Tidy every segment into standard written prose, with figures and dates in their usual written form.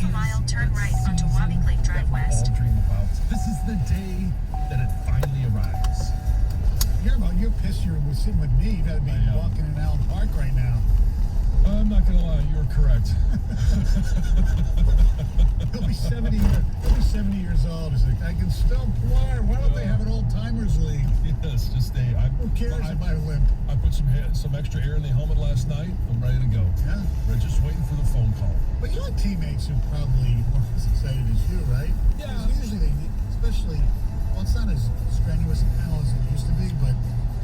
half a mile, turn right onto Wabic Lake Drive West. All dream about. This is the day that it finally arrives. You're pissed you were sitting with me. You gotta be walking in Allen Park right now. I'm not gonna lie, you're correct. He'll be 70 years old. He's like, I can still play. Why don't they have an old timers league? Yes, just Who cares if I limp? I put some extra air in the helmet last night. I'm ready to go. Yeah. We're just waiting for the phone call. But you have teammates who probably weren't as excited as you, right? Yeah. 'Cause usually they, especially, well, it's not as strenuous now as it used to be, but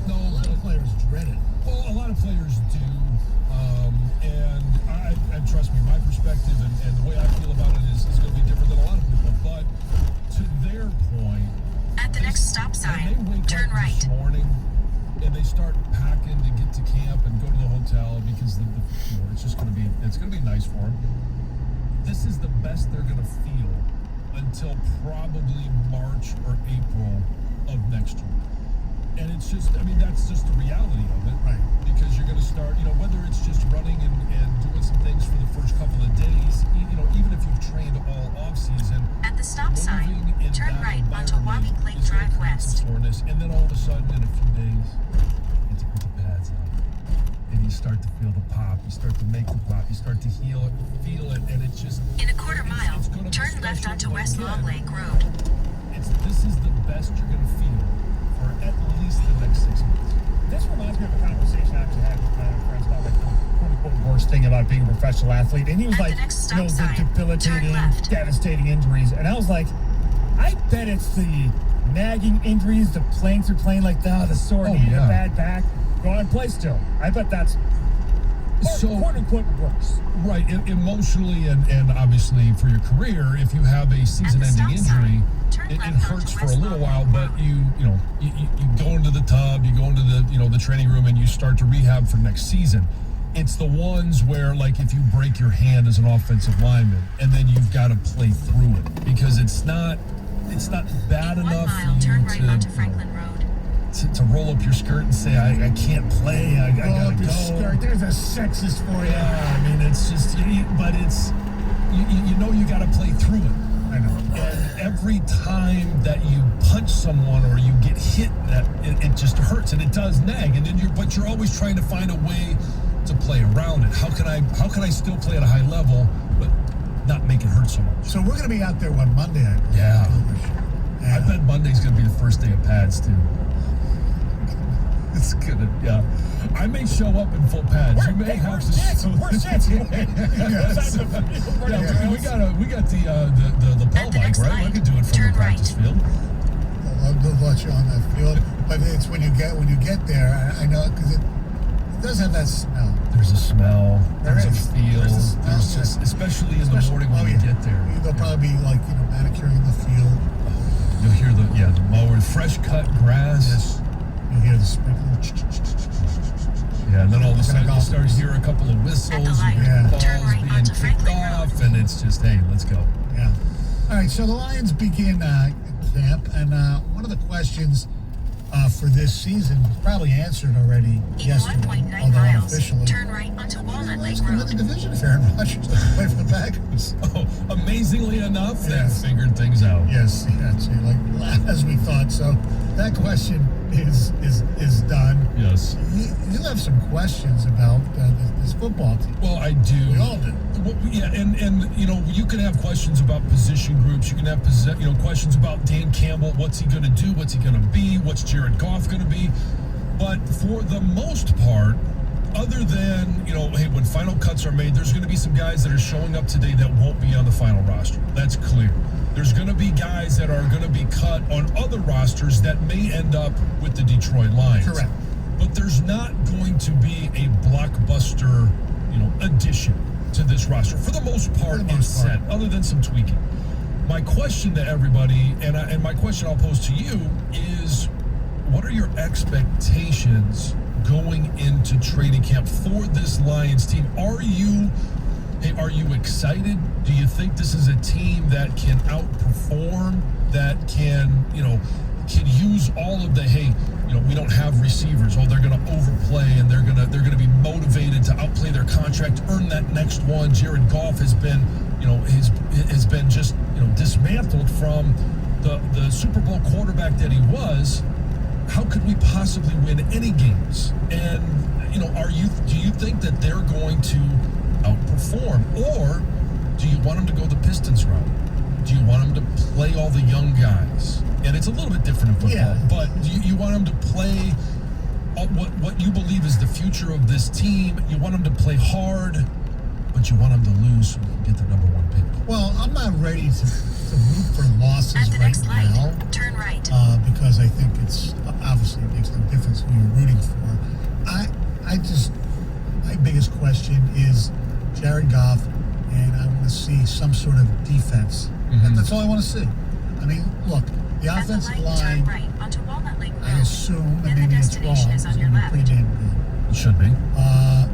No, a lot of players dread it. Well, a lot of players do, and trust me, my perspective and the way I feel about it is going to be different than a lot of people. But to their point, At the next stop when sign, they wake turn up right. this morning and they start packing to get to camp and go to the hotel because it's just going to be nice for them. This is the best they're going to feel until probably March or April of next year. And it's just, that's just the reality of it. Right. Because you're going to start, whether it's just running and doing some things for the first couple of days, even if you've trained all off season. At the stop sign, moving in turn that right onto environment Wabic Lake is gonna Drive create some West. soreness, and then all of a sudden, in a few days, you get to put the pads on. And you start to feel the pop. You start to make the pop. You start to feel it, and it's just... In a quarter mile, it's gonna be turn left special, onto but West again, Long Lake Road. This is the best you're going to feel for at least the next 6 months. This reminds me of a conversation I actually had with my friends about like the quote-unquote worst thing about being a professional athlete. And he was At the like, next stop the sign, debilitating, turn left. devastating injuries. And I was like, I bet it's the nagging injuries, the playing through playing like the sore knee, the bad back. Go on and play still. I bet that's quote-unquote worse. Right, emotionally and obviously for your career, if you have a season-ending injury, it hurts for a little while. But you go into the tub, you go into the training room, and you start to rehab for next season. It's the ones where, like, if you break your hand as an offensive lineman, and then you've got to play through it because it's not bad In 1 enough mile, for turn you right onto Franklin Road. to roll up your skirt and say, I can't play, I Roll gotta up your go. skirt. There's a sexist for you. Yeah, it's just, but it's, you got to play through it. I know. And every time that you punch someone or you get hit, it just hurts and it does nag. And then but you're always trying to find a way to play around it. How can I still play at a high level, but not make it hurt so much? So we're gonna be out there on Monday. Yeah. I bet Monday's gonna be the first day of pads too. It's gonna, yeah. I may show up in full pads. You may have to. Where's Jansen? Yeah, we got the Pell bike, right? We could do it from the practice field. They'll let you on that field, but it's when you get there. I know because it does have that smell. There's a smell. There's a feel. There's a smell, There's just, especially in the morning when you get there. They'll probably be like manicuring the field. You'll hear the mower, fresh cut grass. Yes. You'll hear the sprinkler. Yeah, and then all of a sudden you start to hear a couple of whistles, At the light, you hear balls turn right being onto kicked Franklin off, Road. and it's just, hey, let's go. Yeah. All right, so the Lions begin camp, and one of the questions for this was probably answered already In yesterday, 1.9 although miles, unofficially. turn right onto Walnut Lake Win the Road. division if Aaron Rodgers doesn't play for the Packers. So, amazingly enough, they Yes. figured things out. Yes, as we thought. So that question is done. Yes. You have some questions about this football team. Well, I do. We all do. Well, yeah, and you can have questions about position groups. You can have questions about Dan Campbell. What's he going to do? What's he going to be? What's Jared Goff going to be? But for the most part, other than hey, when final cuts are made, there's going to be some guys that are showing up today that won't be on the final roster. That's clear. There's going to be guys that are going to be cut on other rosters that may end up with the Detroit Lions. Correct. But there's not going to be a blockbuster, addition to this roster. For the most part, it's set, other than some tweaking. My question to everybody, and my question I'll pose to you is, what are your expectations going into training camp for this Lions team? Are you excited? Do you think this is a team that can outperform, that can use all of the, we don't have receivers. Oh, they're going to overplay and they're going to be motivated to outplay their contract, earn that next one. Jared Goff has been, has been just dismantled from the Super Bowl quarterback that he was. How could we possibly win any games? And do you think that they're going to outperform, or do you want them to go the Pistons route? Do you want them to play all the young guys? And it's a little bit different in football, but do you want them to play what you believe is the future of this team? You want them to play hard, but you want them to lose so you can get the number one pick. Well, I'm not ready to root for losses At the right next light, now. turn right. Because I think it's obviously it makes no difference who you're rooting for. My biggest question is Jared Goff, and I want to see some sort of defense. Mm-hmm. That's all I want to see. I mean, look, the At the offensive light, turn line, right onto Walnut Lake I Road. assume, Then and the maybe it's wrong, destination is is on going your to be pretty left. damn good. It should be.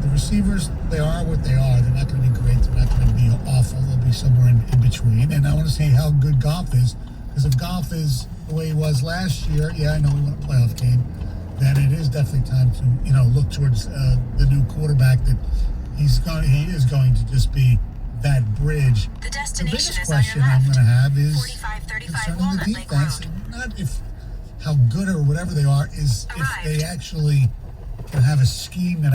The receivers, they are what they are. They're not going to be great. They're not going to be awful. They'll be somewhere in between. And I want to see how good Goff is. Because if Goff is the way he was last year, I know he won a playoff game, then it is definitely time to, look towards the new quarterback that he is going to just be that bridge. The The destination biggest is on your question I'm left. going to have is 4535 concerning Walnut the Lake defense, Road. and not if how good or whatever they are, is if they Arrived. actually can have a scheme that